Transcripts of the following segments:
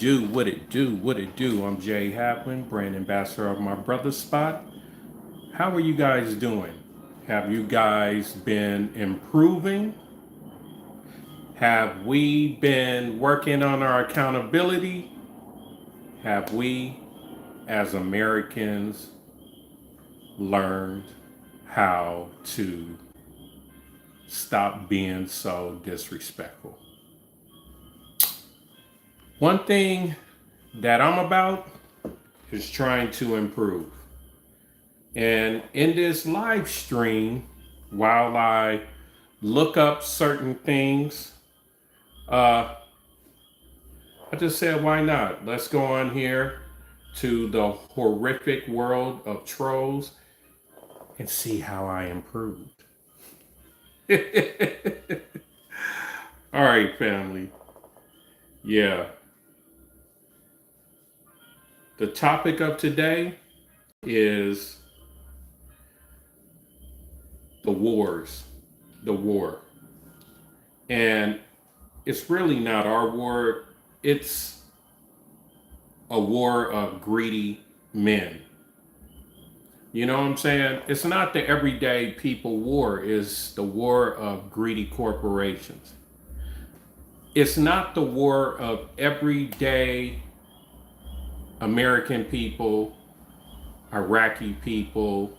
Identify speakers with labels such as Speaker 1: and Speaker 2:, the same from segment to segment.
Speaker 1: What it do? I'm Jay Hadwin, brand ambassador of my brother spot. How are you guys doing? Have you guys been improving? Have we been working on our accountability? Have we, as Americans, learned how to stop being so disrespectful? One thing that I'm about is trying to improve. And in this live stream, while I look up certain things, uh, I just said, why not? Let's go on here to the horrific world of trolls and see how I improved. All right, family. Yeah. The topic of today is the wars, the war. And it's really not our war, it's a war of greedy men. You know what I'm saying? It's not the everyday people war, it's the war of greedy corporations. It's not the war of everyday American people, Iraqi people,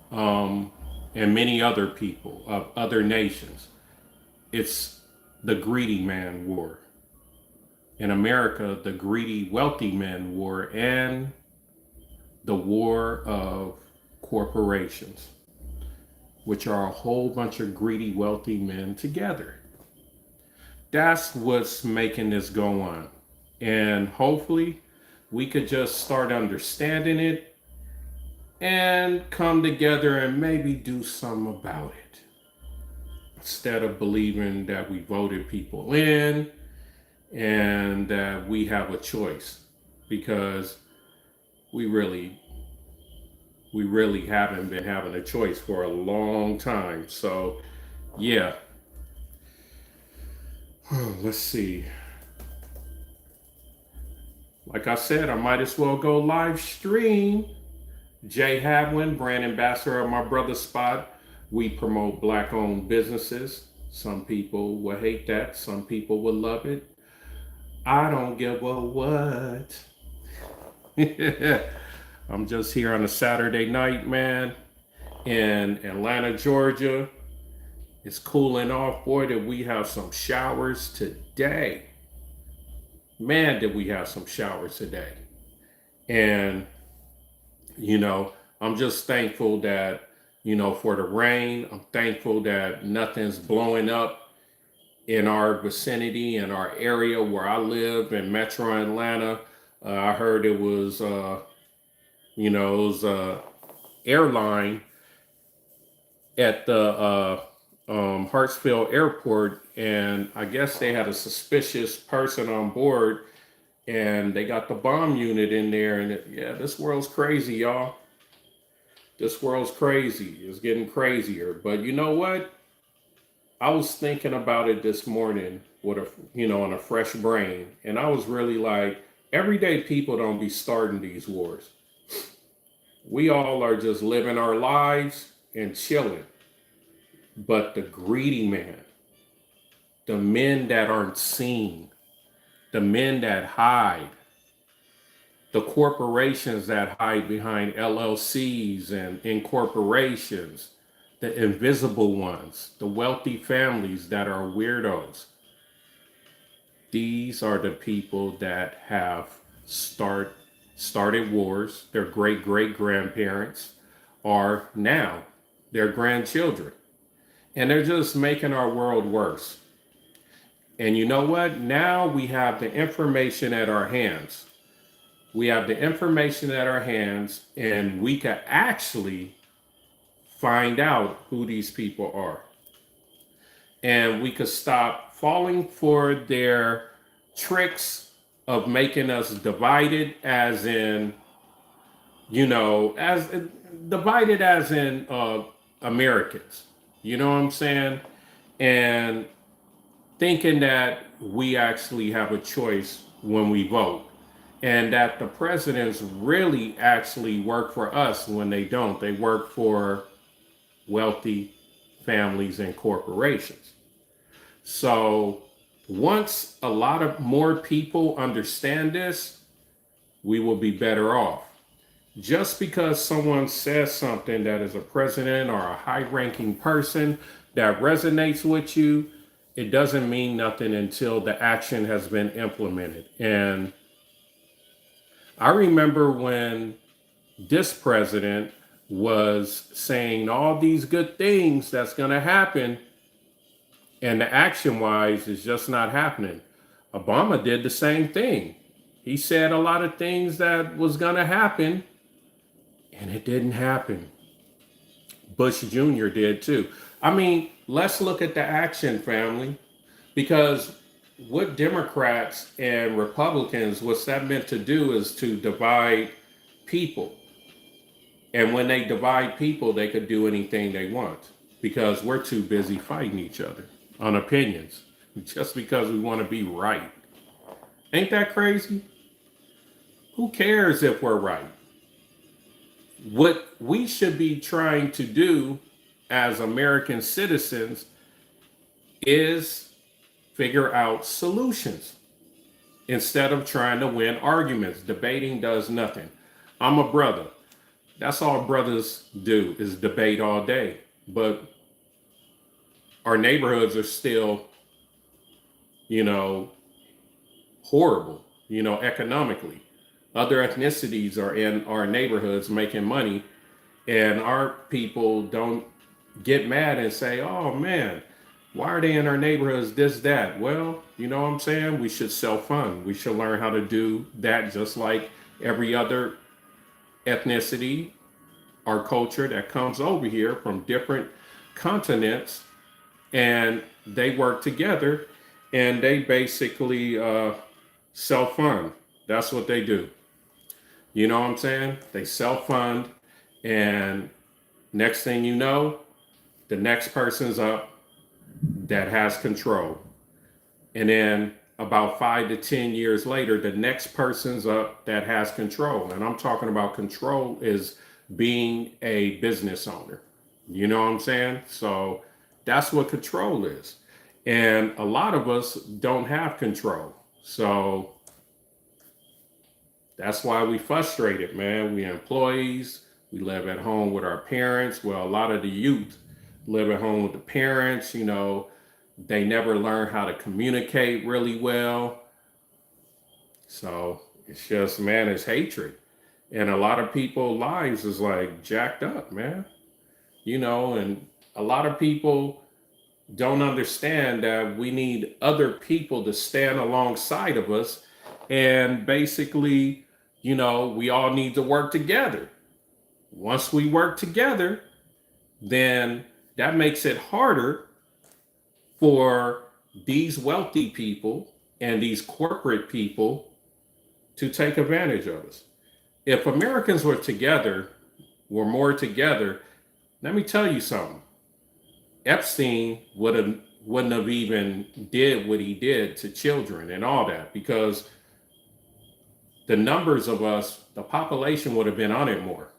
Speaker 1: and many other people of other nations. It's the greedy man war. In America, the greedy wealthy man war and the war of corporations, which are a whole bunch of greedy wealthy men together. That's what's making this go on. And hopefully we could just start understanding it and come together and maybe do something about it. Instead of believing that we voted people in and that we have a choice, because we really haven't been having a choice for a long time. So yeah. Let's see. Like I said, I might as well go live stream. Jay Hadwin, brand ambassador of my brother spot. We promote black owned businesses. Some people will hate that, some people will love it. I don't give a what. I'm just here on a Saturday night, man, in Atlanta, Georgia. It's cooling off. Boy, did we have some showers today. Man, did we have some showers today. And, you know, I'm just thankful that, for the rain. I'm thankful that nothing's blowing up in our vicinity, in our area where I live in Metro Atlanta. I heard it was, airline at the Hartsfield Airport, and I guess they had a suspicious person on board, and they got the bomb unit in there. And yeah, this world's crazy, y'all. This world's crazy. It's getting crazier. But you know what? I was thinking about it this morning with on a fresh brain, and I was really like, everyday people don't be starting these wars. We all are just living our lives and chilling. But the greedy man, the men that aren't seen, the men that hide, the corporations that hide behind LLCs and incorporations, the invisible ones, the wealthy families that are weirdos. These are the people that have started wars. Their great grandparents are now their grandchildren. And they're just making our world worse. And you know what? Now we have the information at our hands. We have the information at our hands, and we can actually find out who these people are. And we could stop falling for their tricks of making us divided, as in, as divided as in Americans. You know what I'm saying? And thinking that we actually have a choice when we vote, and that the presidents really actually work for us when they don't. They work for wealthy families and corporations. So once a lot of more people understand this, we will be better off. Just because someone says something that is a president or a high ranking person that resonates with you, it doesn't mean nothing until the action has been implemented. And I remember when this president was saying all these good things that's going to happen, and the action wise is just not happening. Obama did the same thing. He said a lot of things that was going to happen, and it didn't happen. Bush Jr. did too. I mean, let's look at the action, family, because what Democrats and Republicans, what's that meant to do is to divide people. And when they divide people, they could do anything they want because we're too busy fighting each other on opinions just because we want to be right. Ain't that crazy? Who cares if we're right? What we should be trying to do as American citizens is figure out solutions instead of trying to win arguments. Debating does nothing. I'm a brother. That's all brothers do is debate all day. But our neighborhoods are still, horrible, economically. Other ethnicities are in our neighborhoods making money, and our people don't get mad and say, oh man, why are they in our neighborhoods, this, that? Well, you know what I'm saying? We should self-fund. We should learn how to do that just like every other ethnicity or culture that comes over here from different continents, and they work together and they basically self-fund. That's what they do. You know what I'm saying? They self-fund, and next thing you know, the next person's up that has control. And then about 5 to 10 years later, the next person's up that has control. And I'm talking about control is being a business owner. You know what I'm saying? So that's what control is. And a lot of us don't have control. So that's why we frustrated, man. We employees, we live at home with our parents. Well, a lot of the youth live at home with the parents, they never learn how to communicate really well. So it's just, man, it's hatred. And a lot of people's lives is like jacked up, man. And a lot of people don't understand that we need other people to stand alongside of us. And basically, we all need to work together. Once we work together, then that makes it harder for these wealthy people and these corporate people to take advantage of us. If Americans were more together, let me tell you something. Epstein wouldn't have even did what he did to children and all that, because the numbers of us, the population would have been on it more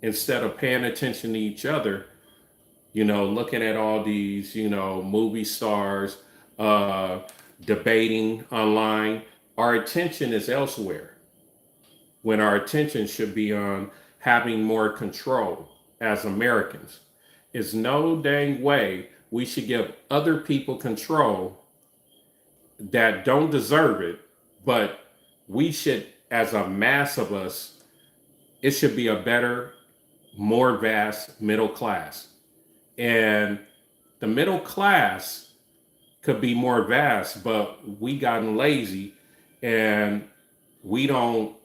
Speaker 1: instead of paying attention to each other, looking at all these, movie stars, debating online. Our attention is elsewhere when our attention should be on having more control as Americans. It's no dang way we should give other people control that don't deserve it, but we should, as a mass of us, it should be a better, more vast middle class. And the middle class could be more vast, but we gotten lazy and we don't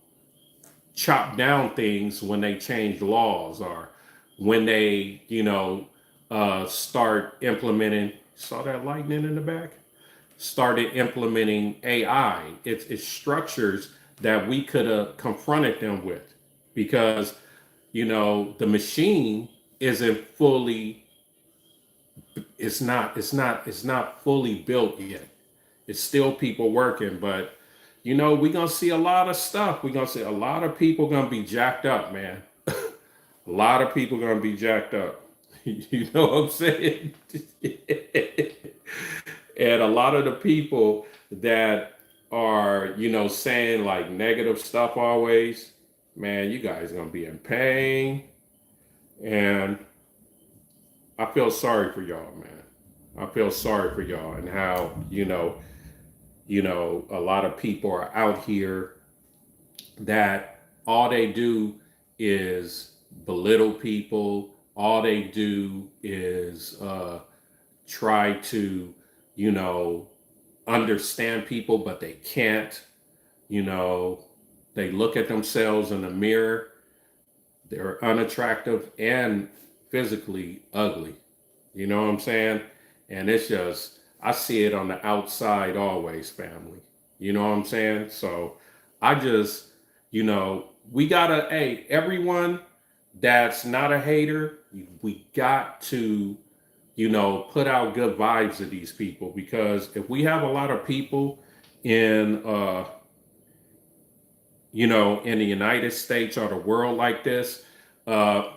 Speaker 1: chop down things when they change laws or when they, start implementing. Saw that lightning in the back? Started implementing AI. It's structures that we could have confronted them with, because, the machine isn't fully, it's not fully built yet. It's still people working, but we're gonna see a lot of stuff. We're gonna see a lot of people gonna be jacked up, man. A lot of people gonna be jacked up. You know what I'm saying? And a lot of the people that are, saying like negative stuff always, man, you guys gonna be in pain. And I feel sorry for y'all, man. I feel sorry for y'all and how, a lot of people are out here that all they do is belittle people. All they do is try to, you know, understand people, but they can't. You know, they look at themselves in the mirror. They're unattractive and physically ugly. You know what I'm saying? And it's just, I see it on the outside always, family. You know what I'm saying? So I just, we gotta, hey, everyone that's not a hater, we got to, put out good vibes to these people, because if we have a lot of people in, in the United States or the world like this, uh,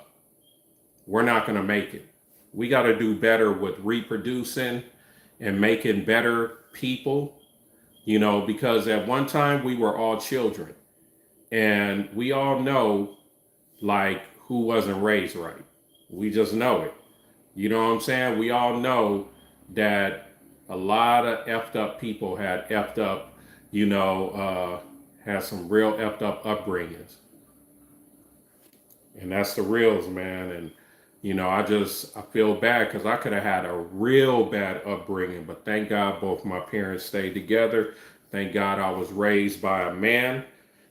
Speaker 1: we're not going to make it. We got to do better with reproducing and making better people, because at one time we were all children, and we all know like who wasn't raised right. We just know it. You know what I'm saying? We all know that a lot of effed up people had effed up, had some real effed up upbringings. And that's the reals, man. And I feel bad because I could have had a real bad upbringing, but thank God both my parents stayed together. Thank God I was raised by a man,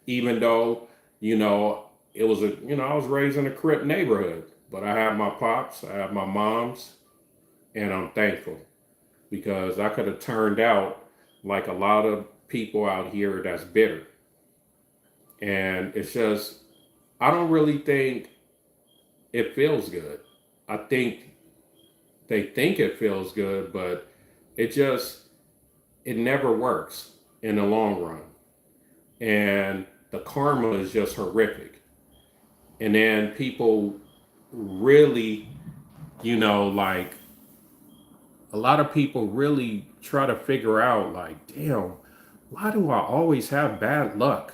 Speaker 1: even though, it was I was raised in a Crip neighborhood, but I have my pops, I have my moms, and I'm thankful, because I could have turned out like a lot of people out here that's bitter. And it's just, I don't really think it feels good. I think they think it feels good, but it just, it never works in the long run. And the karma is just horrific. And then people really, like a lot of people really try to figure out, like, damn, why do I always have bad luck?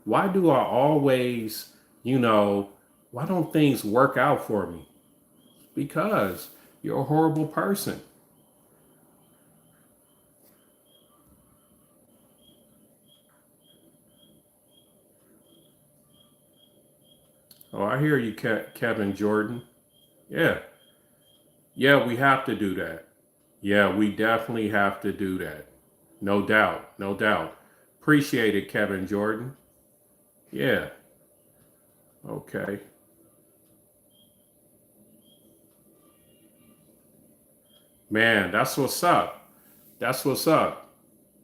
Speaker 1: Why do I always, why don't things work out for me? Because you're a horrible person. Oh, I hear you, Kevin Jordan. Yeah. Yeah, we have to do that. Yeah, we definitely have to do that. No doubt. No doubt. Appreciate it, Kevin Jordan. Yeah. Okay. Man, that's what's up. That's what's up.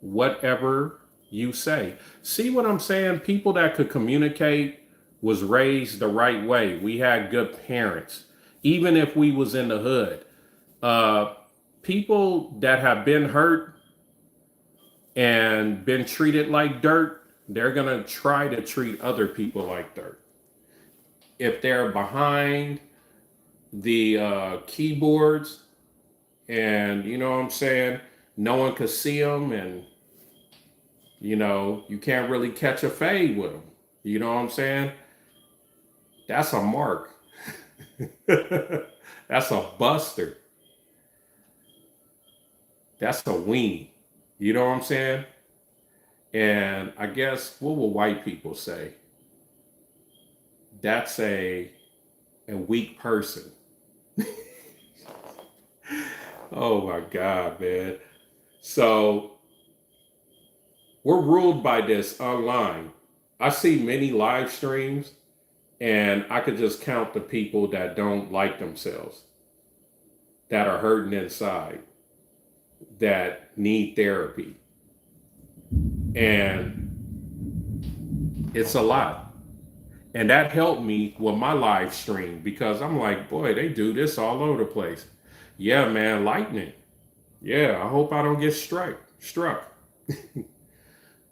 Speaker 1: Whatever you say. See what I'm saying? People that could communicate was raised the right way. We had good parents. Even if we was in the hood. Uh People that have been hurt and been treated like dirt, they're gonna try to treat other people like dirt. If they're behind the keyboards, and you know what I'm saying, no one could see them, and you can't really catch a fade with them. You know what I'm saying? That's a mark. That's a buster. That's a weenie. You know what I'm saying? And I guess, what will white people say? That's a weak person. Oh my God, man. So we're ruled by this online. I see many live streams, and I could just count the people that don't like themselves, that are hurting inside, that need therapy. And it's a lot. And that helped me with my live stream, because I'm like, boy, they do this all over the place. Yeah, man, lightning. Yeah, I hope I don't get struck.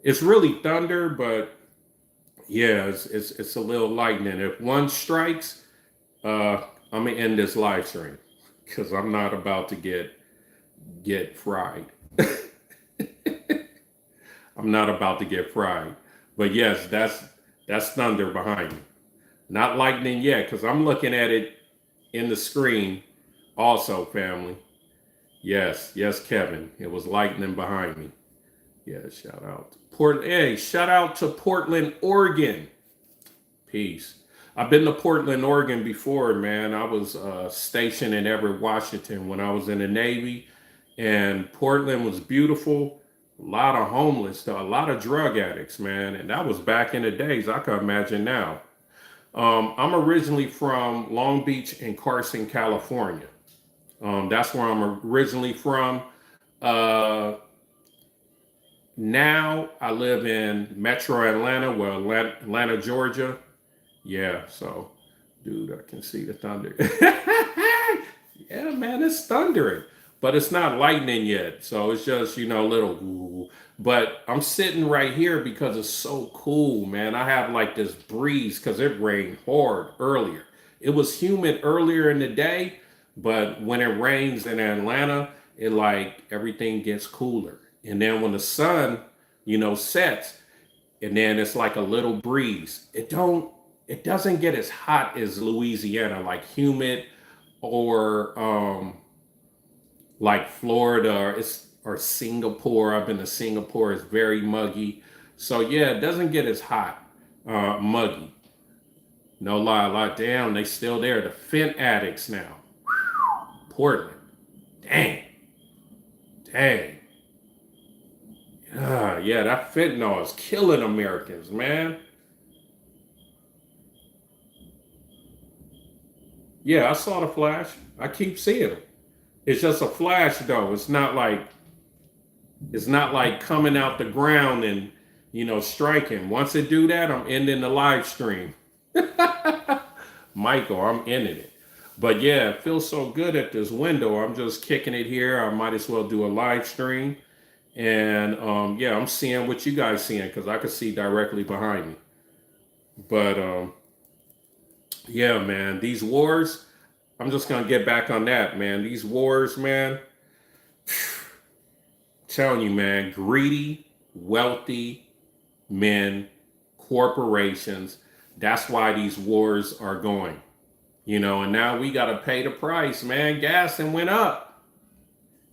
Speaker 1: It's really thunder, but yeah, it's a little lightning. If one strikes, I'm gonna end this live stream because I'm not about to get fried. I'm not about to get fried. But yes, that's thunder behind me. Not lightning yet, because I'm looking at it in the screen also, family. Yes, yes, Kevin. It was lightning behind me. Yeah, shout out. Hey, shout out to Portland, Oregon. Peace. I've been to Portland, Oregon before, man. I was stationed in Everett, Washington when I was in the Navy, and Portland was beautiful. A lot of homeless, a lot of drug addicts, man, and that was back in the days. I can imagine now. I'm originally from Long Beach and Carson, California. That's where I'm originally from. Uh, Now I live in Metro Atlanta, well, Atlanta, Georgia. Yeah, so, dude, I can see the thunder. Yeah, man, it's thundering, but it's not lightning yet. So it's just, little. Ooh. But I'm sitting right here because it's so cool, man. I have like this breeze because it rained hard earlier. It was humid earlier in the day, but when it rains in Atlanta, it like everything gets cooler. And then when the sun, sets, and then it's like a little breeze. It doesn't get as hot as Louisiana, like humid, or like Florida, or Singapore. I've been to Singapore. It's very muggy. So yeah, it doesn't get as hot, muggy. No lie, damn, they still there. The fent addicts now. Portland. Dang. Dang. Yeah, that fentanyl is killing Americans, man. Yeah, I saw the flash. I keep seeing them. It's just a flash though. It's not like coming out the ground and striking. Once it do that, I'm ending the live stream. Michael, I'm ending it. But yeah, it feels so good at this window. I'm just kicking it here. I might as well do a live stream. And yeah, I'm seeing what you guys seeing because I can see directly behind me. But yeah, man, these wars, I'm just gonna get back on that, man. These wars, man, telling you, man, greedy, wealthy men, corporations. That's why these wars are going. And now we gotta pay the price, man. Gas and went up.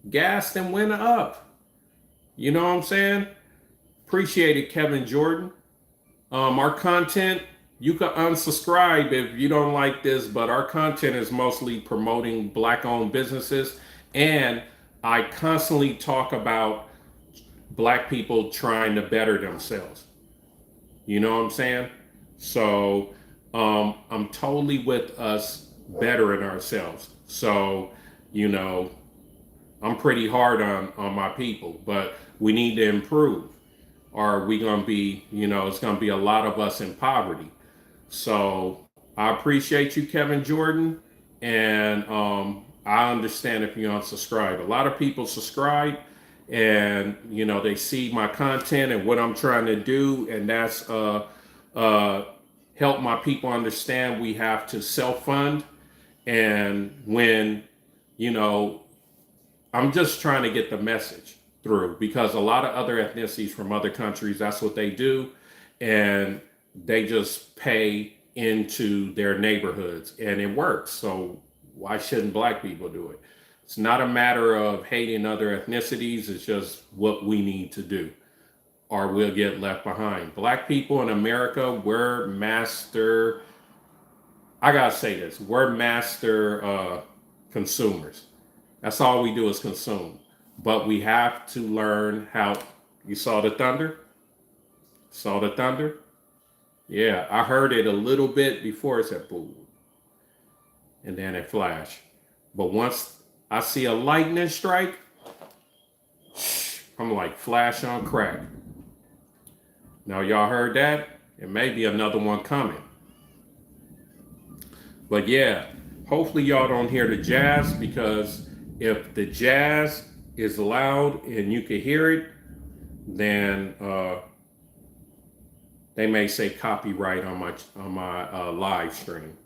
Speaker 1: Gas and went up. You know what I'm saying? Appreciate it, Kevin Jordan. Our content, you can unsubscribe if you don't like this, but our content is mostly promoting Black-owned businesses, and I constantly talk about Black people trying to better themselves. You know what I'm saying? So I'm totally with us bettering ourselves. So, you know, I'm pretty hard on my people, but we need to improve. Or we gonna be, it's gonna be a lot of us in poverty. So I appreciate you, Kevin Jordan, and I understand if you unsubscribe. A lot of people subscribe, and they see my content and what I'm trying to do, and that's help my people understand we have to self fund, and when you know I'm just trying to get the message through because a lot of other ethnicities from other countries, that's what they do. And they just pay into their neighborhoods and it works. So why shouldn't Black people do it? It's not a matter of hating other ethnicities. It's just what we need to do or we'll get left behind. Black people in America, we're master, I gotta say this, we're master consumers. That's all we do is consume. But we have to learn how. You saw the thunder? Saw the thunder? Yeah, I heard it a little bit before it said boom. And then it flashed. But once I see a lightning strike, I'm like flash on crack. Now y'all heard that? It may be another one coming. But yeah, hopefully y'all don't hear the jazz because if the jazz is loud and you can hear it, then They may say copyright on my live stream,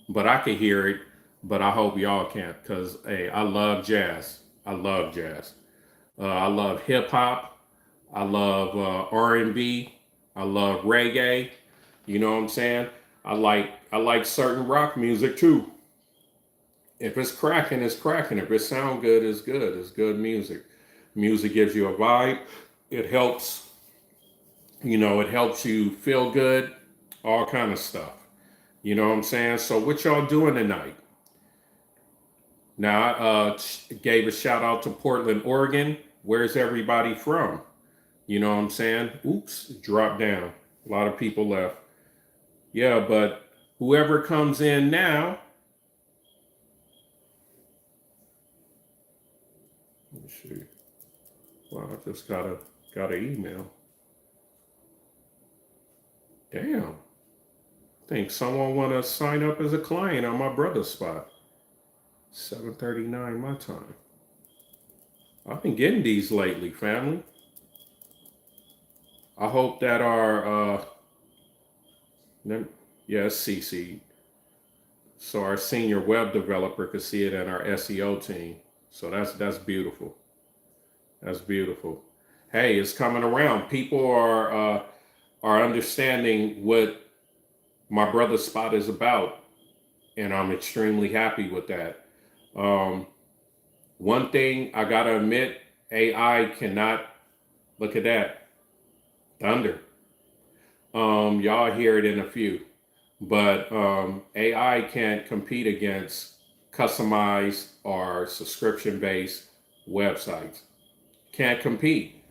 Speaker 1: but I can hear it. But I hope y'all can't, because hey, I love jazz. I love jazz. I love hip hop. I love R&B. I love reggae. You know what I'm saying? I like certain rock music too. If it's cracking, it's cracking. If it sound good, it's good. It's good music. Music gives you a vibe. It helps, it helps you feel good, all kind of stuff. You know what I'm saying? So what y'all doing tonight? Now, I gave a shout out to Portland, Oregon. Where's everybody from? You know what I'm saying? Oops, dropped down. A lot of people left. Yeah, but whoever comes in now, let me see. Well, I just got an email. Damn. Think someone want to sign up as a client on my brother's spot. 7:39 my time. I've been getting these lately, family. I hope that yeah, it's CC. So our senior web developer could see it in our SEO team. So that's beautiful. That's beautiful. Hey, it's coming around. People are understanding what my brother's spot is about, and I'm extremely happy with that. Um, One thing I gotta admit, AI cannot look at that thunder. Y'all hear it in a few, but AI can't compete against customized or subscription-based websites. Can't compete.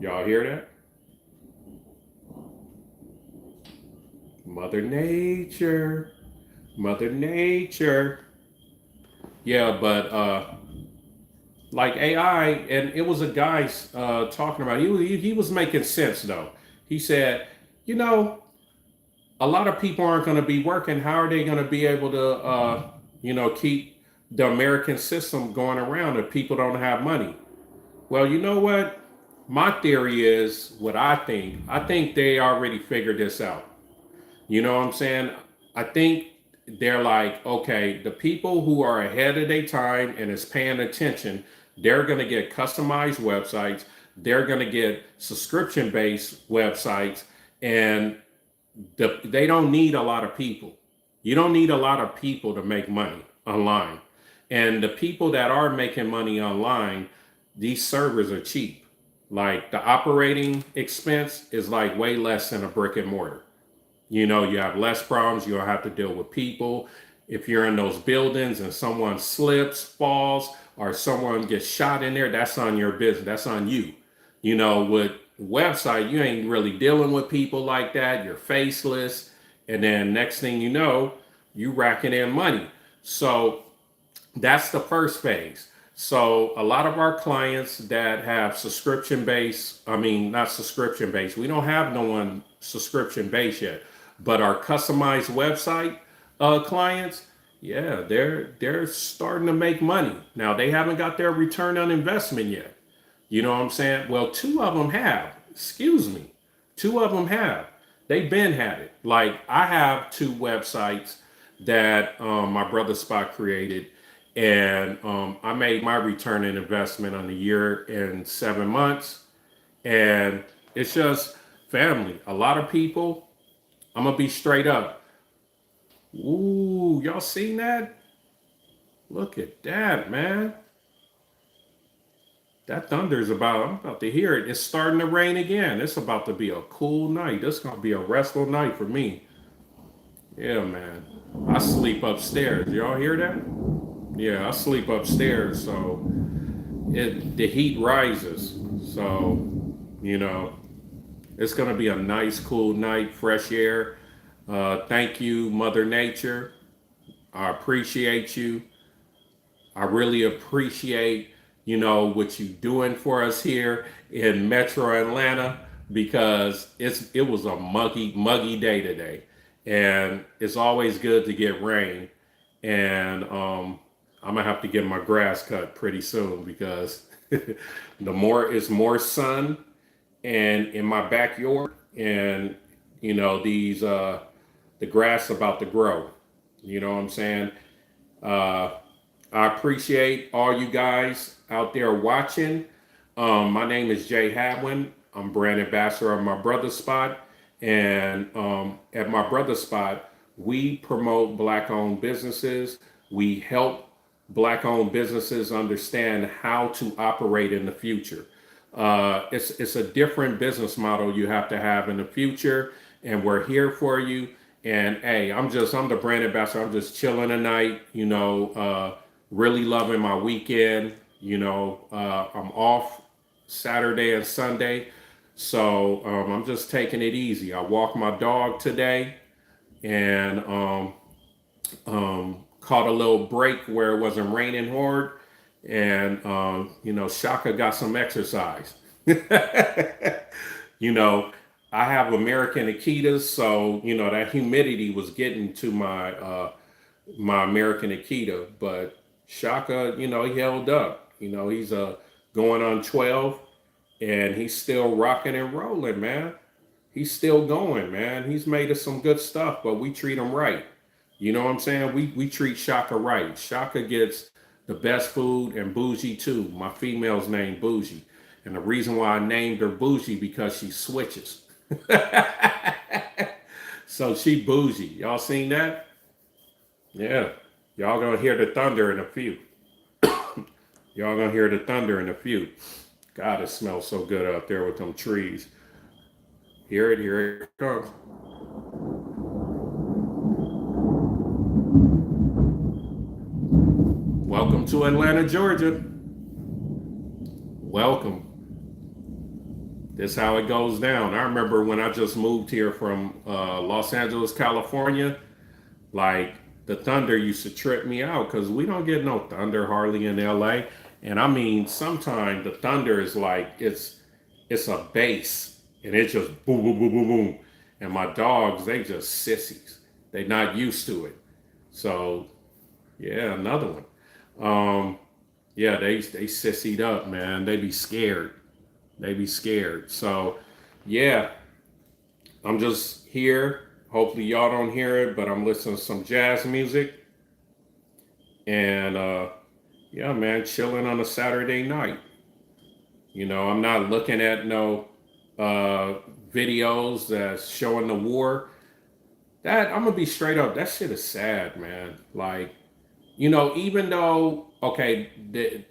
Speaker 1: Y'all hear that? Mother Nature, Mother Nature. Yeah, but like AI, and it was a guy talking about. He was making sense though. He said, you know, a lot of people aren't going to be working. How are they going to be able to, keep the American system going around if people don't have money? Well, you know what? My theory is what I think. I think they already figured this out. You know what I'm saying? I think they're like, okay, the people who are ahead of their time and is paying attention, they're going to get customized websites. They're going to get subscription based websites, and they don't need a lot of people. You don't need a lot of people to make money online. And the people that are making money online, these servers are cheap. Like the operating expense is like way less than a brick and mortar. You have less problems. You don't have to deal with people. If you're in those buildings and someone slips, falls, or someone gets shot in there, that's on your business. That's on you. With website, you ain't really dealing with people like that. You're faceless. And then next thing you know, you racking in money. So that's the first phase. So a lot of our clients that have subscription based, I mean, not subscription based, we don't have no one subscription based yet, but our customized website clients, yeah, they're starting to make money. Now they haven't got their return on investment yet. You know what I'm saying? Well, two of them have. Excuse me. Two of them have. They've been had it. Like I have two websites that my brother Spot created, and I made my return on investment on the year in 7 months. And it's just family. A lot of people. I'm gonna be straight up. Ooh, y'all seen that? Look at that, man. That thunder's I'm about to hear it. It's starting to rain again. It's about to be a cool night. This gonna be a restful night for me. Yeah, man. I sleep upstairs. Y'all hear that? Yeah, I sleep upstairs, so the heat rises. So, you know, it's gonna be a nice, cool night, fresh air. Thank you, Mother Nature. I appreciate you. I really appreciate, what you doing for us here in Metro Atlanta, because it was a muggy day today. And it's always good to get rain. And I'm gonna have to get my grass cut pretty soon because the more it's more sun and in my backyard, and these the grass about to grow. You know what I'm saying? Uh, I appreciate all you guys out there watching. My name is Jay Hadwin. I'm brand ambassador of My Brother Spot. And at My Brother Spot, we promote Black owned businesses. We help Black owned businesses understand how to operate in the future. It's a different business model you have to have in the future, and we're here for you. And hey, I'm the brand ambassador. I'm just chilling tonight, really loving my weekend. I'm off Saturday and Sunday, so I'm just taking it easy. I walked my dog today, and caught a little break where it wasn't raining hard, and Shaka got some exercise. you know, I have American Akitas, so that humidity was getting to my American Akita, but Shaka, he held up. He's going on 12, and he's still rocking and rolling, man. He's still going, man. He's made us some good stuff, but we treat him right. You know what I'm saying? We treat Shaka right. Shaka gets the best food, and Bougie too. My female's named Bougie. And the reason why I named her Bougie because she switches. So she Bougie. Y'all seen that? Yeah. Y'all gonna hear the thunder in a few. Y'all gonna hear the thunder in a few. God, it smells so good out there with them trees. Here it comes. Welcome to Atlanta, Georgia. Welcome. This is how it goes down. I remember when I just moved here from Los Angeles, California, like the thunder used to trip me out because we don't get no thunder hardly in LA. And I mean, sometimes the thunder is like, it's a bass and it just boom, boom, boom, boom, boom. And my dogs, they just sissies. They not used to it. So yeah, another one. Yeah, they sissied up, man. They be scared. So yeah, I'm just here. Hopefully y'all don't hear it, but I'm listening to some jazz music. And yeah, man, chilling on a Saturday night. I'm not looking at no videos that's showing the war. That I'm gonna be straight up, that shit is sad, man. Like, even though, okay, the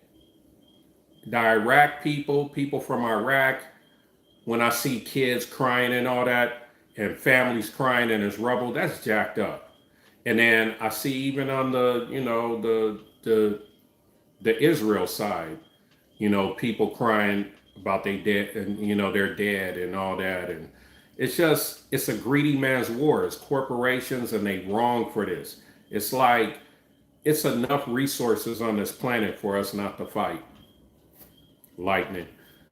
Speaker 1: Iraq people from Iraq, when I see kids crying and all that, and families crying and it's rubble, that's jacked up. And then I see even on the Israel side, people crying about they dead and they're dead and all that. And it's a greedy man's war. It's corporations and they wrong for this. It's like it's enough resources on this planet for us not to fight. Lightning.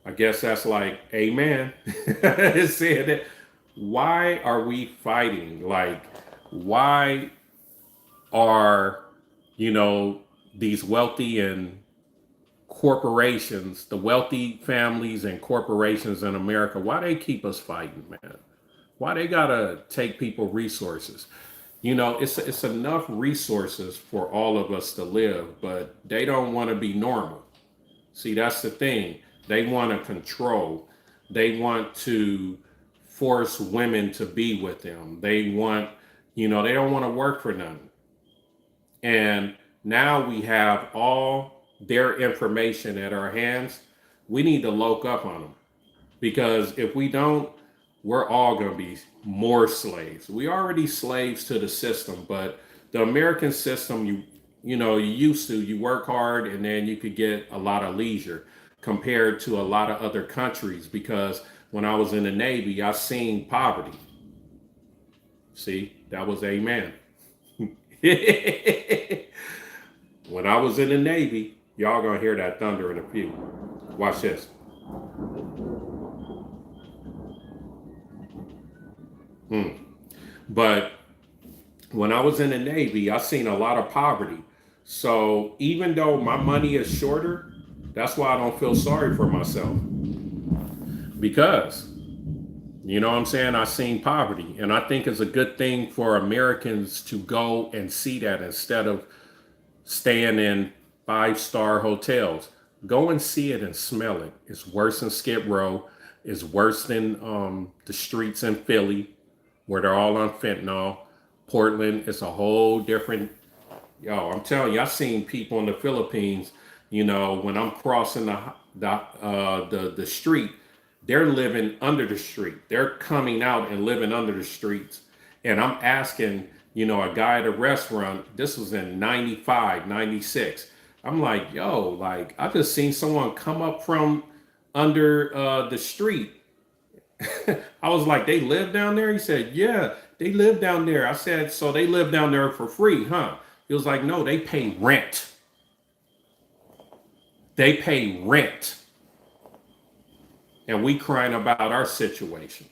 Speaker 1: I guess that's like, amen. It said that. Why are we fighting? Like, why are, these wealthy and corporations, the wealthy families and corporations in America, why they keep us fighting, man? Why they gotta take people resources? It's enough resources for all of us to live, but they don't want to be normal. See, that's the thing. They want to control. They want to force women to be with them. They want, they don't want to work for nothing. And now we have all their information at our hands. We need to lock up on them, because if we don't, we're all going to be more slaves. We already slaves to the system, but the American system, you used to, you work hard and then you could get a lot of leisure compared to a lot of other countries. Because when I was in the Navy, I seen poverty. See, that was amen. When I was in the Navy, y'all gonna hear that thunder in a few. Watch this. But when I was in the Navy, I seen a lot of poverty. So even though my money is shorter, that's why I don't feel sorry for myself. because you know what I'm saying? I've seen poverty, and I think it's a good thing for Americans to go and see that instead of staying in five-star hotels. Go and see it and smell it. It's worse than Skid Row. It's worse than the streets in Philly where they're all on fentanyl. Portland is a whole different. Yo, I'm telling you, I've seen people in the Philippines. You know, when I'm crossing the street, they're living under the street. They're coming out and living under the streets. And I'm asking, you know, a guy at a restaurant. This was in 95, 96. I'm like, yo, like I just seen someone come up from under the street. I was like, they live down there? He said, yeah, they live down there. I said, so they live down there for free, huh? He was like, no, they pay rent. They pay rent. And we crying about our situation.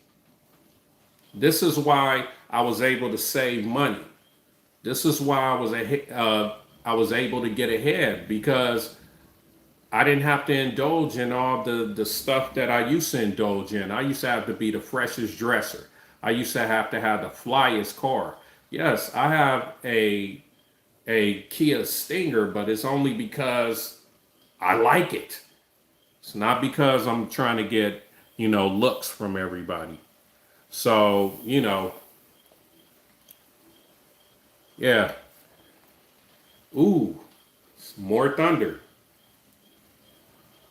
Speaker 1: This is why I was able to save money. This is why I was able to get ahead, because I didn't have to indulge in all the stuff that I used to indulge in. I used to have to be the freshest dresser. I used to have the flyest car. Yes, I have a Kia Stinger, but it's only because I like it. It's not because I'm trying to get, you know, looks from everybody. So, you know, yeah. Ooh, more thunder.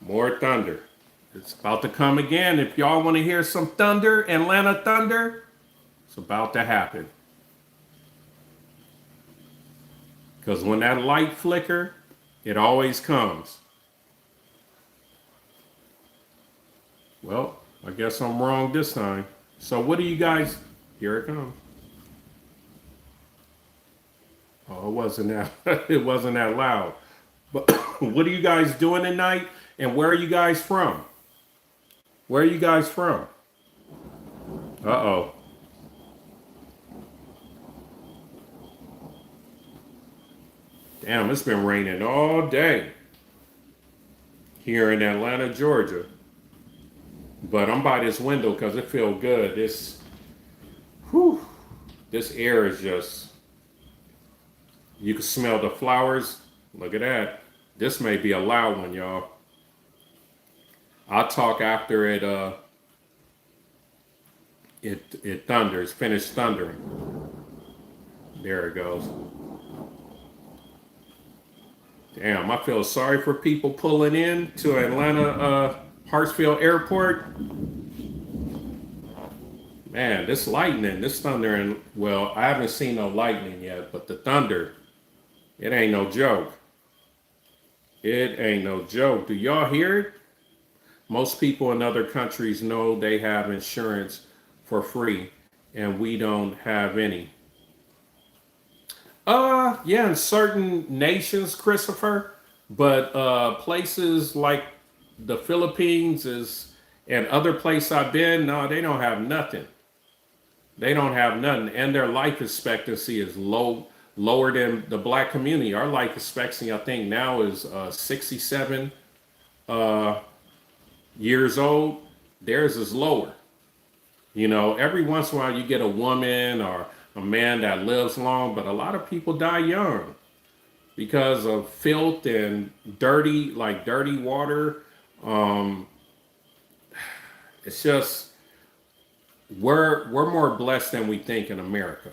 Speaker 1: More thunder. It's about to come again. If y'all want to hear some thunder, Atlanta thunder, it's about to happen. Because when that light flicker, it always comes. Well, I guess I'm wrong this time. So what do you guys, here it comes. Oh, it wasn't that loud. But what are you guys doing tonight? And where are you guys from? Where are you guys from? Uh-oh. Damn, it's been raining all day here in Atlanta, Georgia. But I'm by this window because it feels good. This air is just, you can smell the flowers. Look at that. This may be a loud one, y'all. I'll talk after it thunders, finished thundering. There it goes. Damn, I feel sorry for people pulling in to Atlanta Hartsfield Airport. Man, this lightning, this thundering, well, I haven't seen no lightning yet, but the thunder, it ain't no joke. It ain't no joke. Do y'all hear it? Most people in other countries know they have insurance for free, and we don't have any. Yeah, in certain nations, Christopher, but places like the Philippines and other places I've been, no, they don't have nothing. They don't have nothing, and their life expectancy is lower than the black community. Our life expectancy, I think, now is 67 years old. Theirs is lower. You know, every once in a while you get a woman or a man that lives long, but a lot of people die young because of filth and dirty water. It's just we're more blessed than we think in America,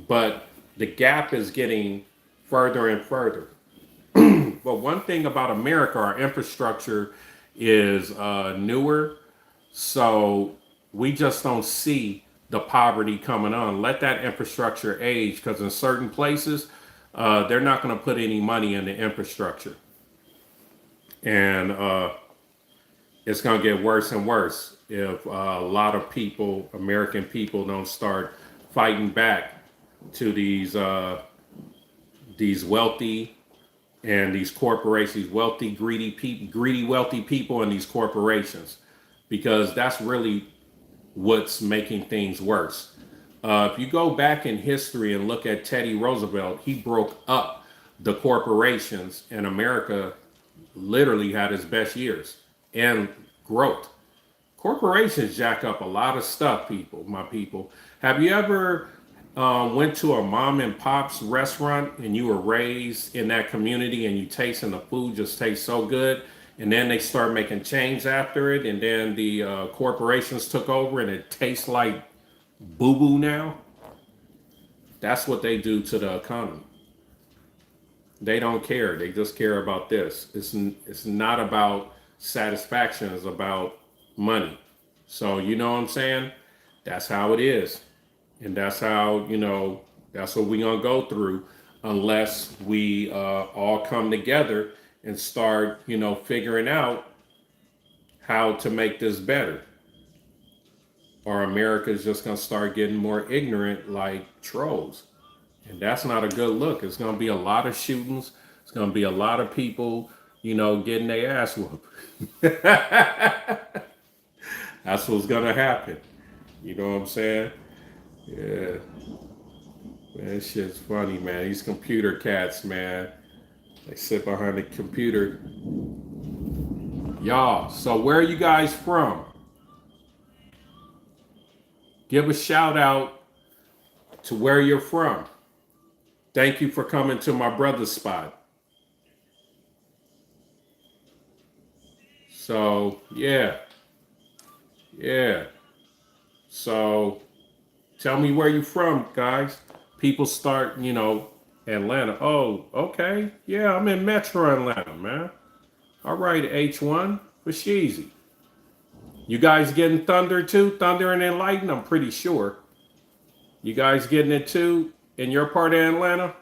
Speaker 1: but the gap is getting further and further. But one thing about America, our infrastructure is newer, so we just don't see the poverty coming on. Let that infrastructure age, because in certain places, they're not going to put any money in the infrastructure. And it's going to get worse and worse if a lot of people, American people, don't start fighting back to these wealthy and these corporations, wealthy, greedy, wealthy people and these corporations, because that's really what's making things worse. If you go back in history and look at Teddy Roosevelt, he broke up the corporations, and America literally had its best years and growth. Corporations jack up a lot of stuff, people, my people. Have you ever went to a mom and pop's restaurant and you were raised in that community and you taste and the food just tastes so good, and then they start making change after it, and then the corporations took over and it tastes like boo boo now? That's what they do to the economy. They don't care. They just care about this. It's not about satisfaction. It's about money. So you know what I'm saying? That's how it is, and that's how that's what we're gonna go through unless we all come together and start figuring out how to make this better. Or America's just gonna start getting more ignorant like trolls. And that's not a good look. It's going to be a lot of shootings. It's going to be a lot of people, getting their ass whooped. That's what's going to happen. You know what I'm saying? Yeah. Man, this shit's funny, man. These computer cats, man. They sit behind the computer. Y'all, so where are you guys from? Give a shout out to where you're from. Thank you for coming to my brother's spot. So, yeah. Yeah. So, tell me where you're from, guys. People start, Atlanta. Oh, okay. Yeah, I'm in Metro Atlanta, man. All right, H1 for Sheezy. You guys getting thunder too? Thunder and lightning, I'm pretty sure. You guys getting it too in your part of Atlanta?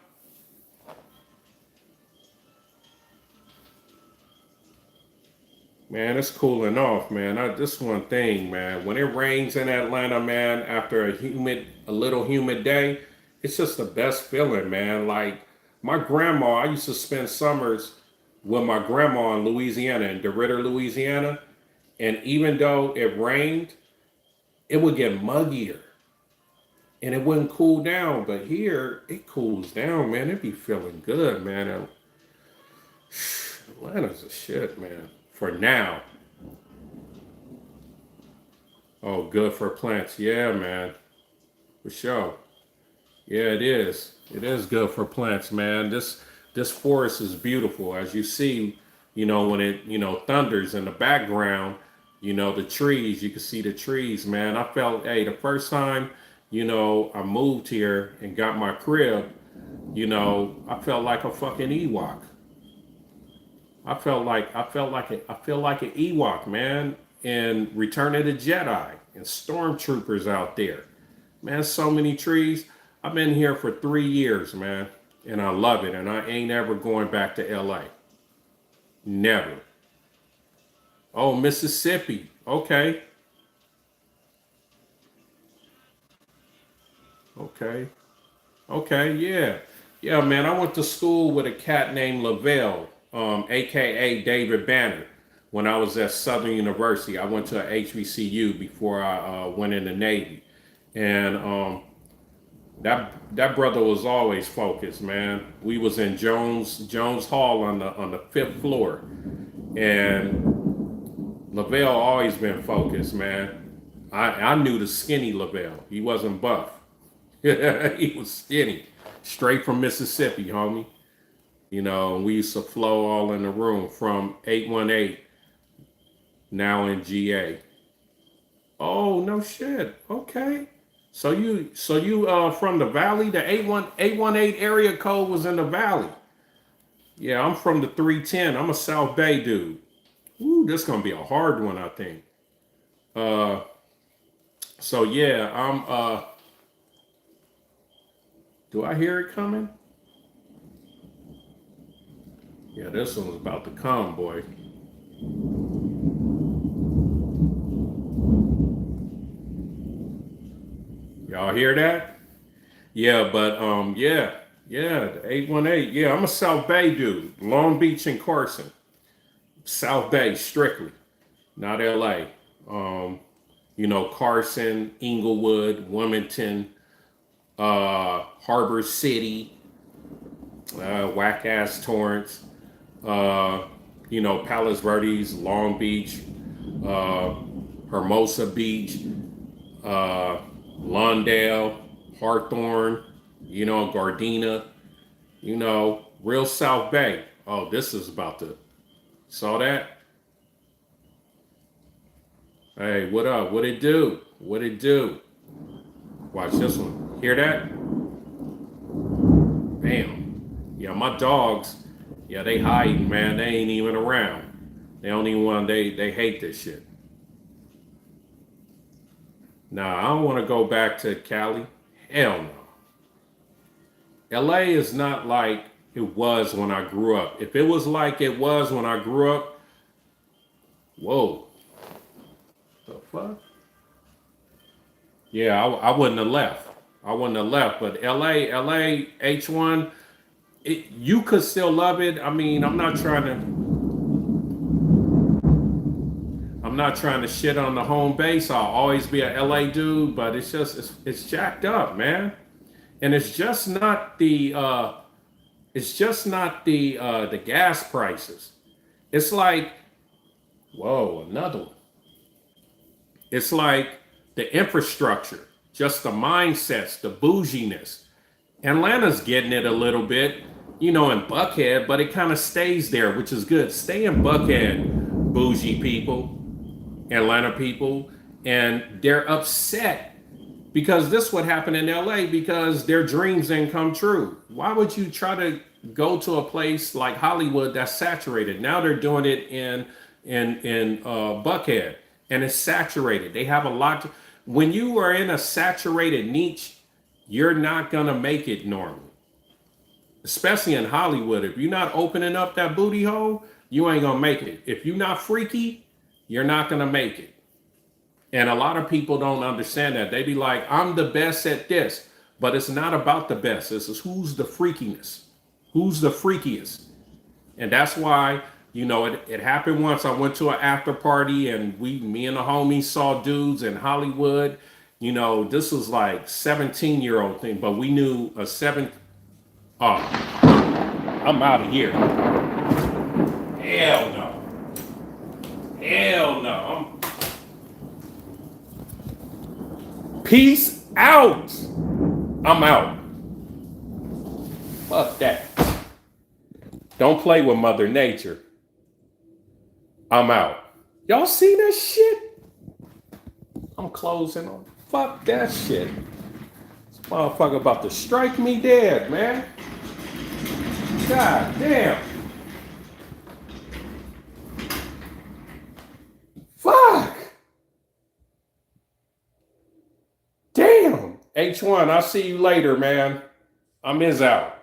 Speaker 1: Man, it's cooling off, man. This one thing, man. When it rains in Atlanta, man, after a little humid day, it's just the best feeling, man. Like my grandma, I used to spend summers with my grandma in Louisiana, in DeRidder, Louisiana, and even though it rained, it would get muggier and it wouldn't cool down. But here, it cools down, man. It be feeling good, man. And Atlanta's a shit, man. For now. Oh, good for plants. Yeah, man. For sure. Yeah, it is. It is good for plants, man. This forest is beautiful. As you see, when it, thunders in the background, the trees, you can see the trees, man. I felt, hey, the first time, I moved here and got my crib, I felt like a fucking Ewok. I feel like an Ewok, man, in Return of the Jedi and stormtroopers out there. Man, so many trees. I've been here for 3 years, man, and I love it. And I ain't ever going back to LA. Never. Oh, Mississippi. Okay. Okay. Okay, yeah. Yeah, man, I went to school with a cat named Lavelle, aka David Banner, when I was at Southern University. I went to HBCU before I went in the Navy. And that brother was always focused, man. We was in Jones Hall on the fifth floor. And Lavelle always been focused, man. I knew the skinny Lavelle. He wasn't buff. He was skinny, straight from Mississippi, homie. We used to flow all in the room from 818, now in GA. Oh, no shit. Okay. So you from the valley? The 818 area code was in the valley. Yeah, I'm from the 310. I'm a South Bay dude. Ooh, this gonna be a hard one, I think. Uh so yeah, I'm do I hear it coming? Yeah, this one's about to come, boy. Y'all hear that? Yeah, but yeah, the 818. Yeah, I'm a South Bay dude. Long Beach and Carson. South Bay strictly, not LA. Carson, Inglewood, Wilmington, Harbor City, whack ass Torrance, Palos Verdes, Long Beach, Hermosa Beach, Lawndale, Hawthorne, Gardena, real South Bay. Oh, this is about to, saw that? Hey, what up? What it do? What it do? Watch this one. Hear that? Bam. Yeah, my dogs, yeah, they hiding, man. They ain't even around. They don't even want, they hate this shit. Nah, I don't want to go back to Cali. Hell no. LA is not like it was when I grew up. If it was like it was when I grew up, whoa, the fuck? Yeah, I wouldn't have left. I wouldn't have left. But LA, H1, you could still love it. I mean, I'm not trying to shit on the home base. I'll always be a LA dude, but it's jacked up, man. And it's just not the gas prices. It's like, whoa, another one. It's like the infrastructure, just the mindsets, the bouginess. Atlanta's getting it a little bit, in Buckhead, but it kind of stays there, which is good. Stay in Buckhead, bougie people, Atlanta people, and they're upset because this would happen in LA because their dreams didn't come true. Why would you try to go to a place like Hollywood that's saturated? Now they're doing it in Buckhead, and it's saturated. They have a lot. When you are in a saturated niche, you're not gonna make it normally, especially in Hollywood. If you're not opening up that booty hole, you ain't gonna make it. If you're not freaky, you're not gonna make it. And a lot of people don't understand that. They be like, I'm the best at this. But it's not about the best. This is who's the freakiness. Who's the freakiest. And that's why, it happened once. I went to an after party and me and the homies saw dudes in Hollywood. This was like 17-year-old thing, but we knew a oh, I'm out of here. Hell no. Hell no. Peace out. I'm out. Fuck that. Don't play with Mother Nature. I'm out. Y'all see this shit? I'm closing on. Fuck that shit. This motherfucker about to strike me dead, man. God damn. Fuck. Damn. H1, I'll see you later, man. I'm out.